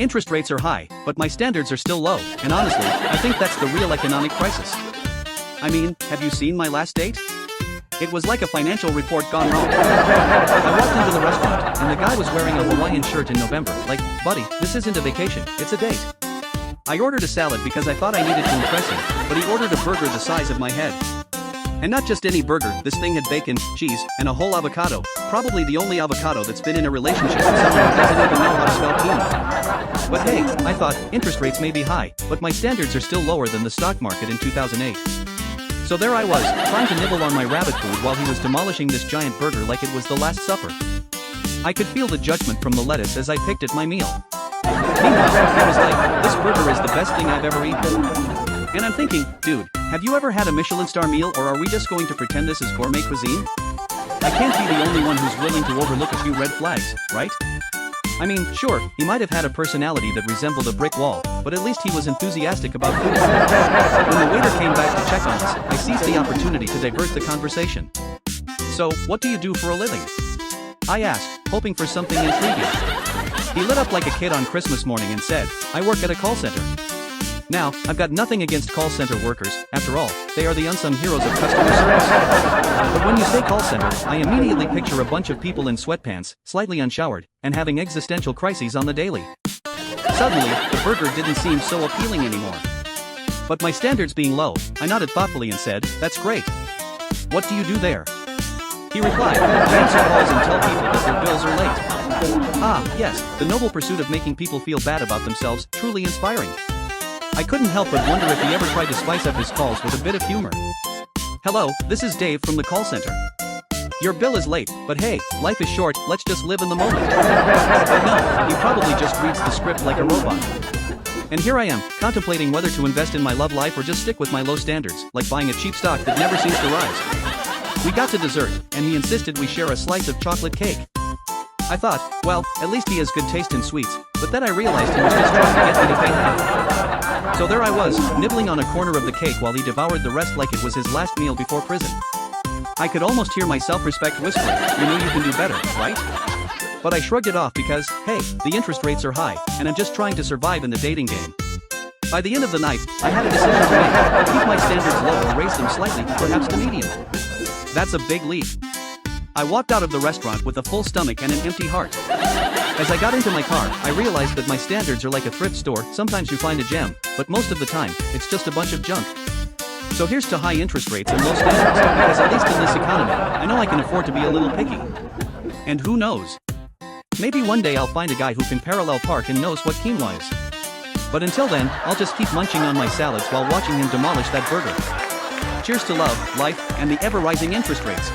Interest rates are high, but my standards are still low, and honestly, I think that's the real economic crisis. I mean, have you seen my last date? It was like a financial report gone wrong. I walked into the restaurant, and the guy was wearing a Hawaiian shirt in November, like, buddy, this isn't a vacation, it's a date. I ordered a salad because I thought I needed to impress him, but he ordered a burger the size of my head. And not just any burger, this thing had bacon, cheese, and a whole avocado, probably the only avocado that's been in a relationship with someone who doesn't even know how to spell quinoa. But hey, I thought, interest rates may be high, but my standards are still lower than the stock market in 2008. So there I was, trying to nibble on my rabbit food while he was demolishing this giant burger like it was the Last Supper. I could feel the judgment from the lettuce as I picked at my meal. Meanwhile, I was like, this burger is the best thing I've ever eaten. And I'm thinking, dude, have you ever had a Michelin-star meal, or are we just going to pretend this is gourmet cuisine? I can't be the only one who's willing to overlook a few red flags, right? I mean, sure, he might have had a personality that resembled a brick wall, but at least he was enthusiastic about food. When the waiter came back to check on us, I seized the opportunity to divert the conversation. So, what do you do for a living? I asked, hoping for something intriguing. He lit up like a kid on Christmas morning and said, I work at a call center. Now, I've got nothing against call center workers, after all, they are the unsung heroes of customer service. But when you say call center, I immediately picture a bunch of people in sweatpants, slightly unshowered, and having existential crises on the daily. Suddenly, the burger didn't seem so appealing anymore. But my standards being low, I nodded thoughtfully and said, that's great. What do you do there? He replied, I answer calls and tell people that their bills are late. Ah, yes, the noble pursuit of making people feel bad about themselves, truly inspiring. I couldn't help but wonder if he ever tried to spice up his calls with a bit of humor. Hello, this is Dave from the call center. Your bill is late, but hey, life is short, let's just live in the moment. But no, he probably just reads the script like a robot. And here I am, contemplating whether to invest in my love life or just stick with my low standards, like buying a cheap stock that never seems to rise. We got to dessert, and he insisted we share a slice of chocolate cake. I thought, well, at least he has good taste in sweets, but then I realized he was just trying to get me to pay half. So there I was, nibbling on a corner of the cake while he devoured the rest like it was his last meal before prison. I could almost hear my self-respect whispering, you know you can do better, right? But I shrugged it off because, hey, the interest rates are high, and I'm just trying to survive in the dating game. By the end of the night, I had a decision to make, keep my standards low or raise them slightly, perhaps to medium. That's a big leap. I walked out of the restaurant with a full stomach and an empty heart. As I got into my car, I realized that my standards are like a thrift store, sometimes you find a gem, but most of the time, it's just a bunch of junk. So here's to high interest rates and low standards, because at least in this economy, I know I can afford to be a little picky. And who knows? Maybe one day I'll find a guy who can parallel park and knows what quinoa is. But until then, I'll just keep munching on my salads while watching him demolish that burger. Cheers to love, life, and the ever-rising interest rates.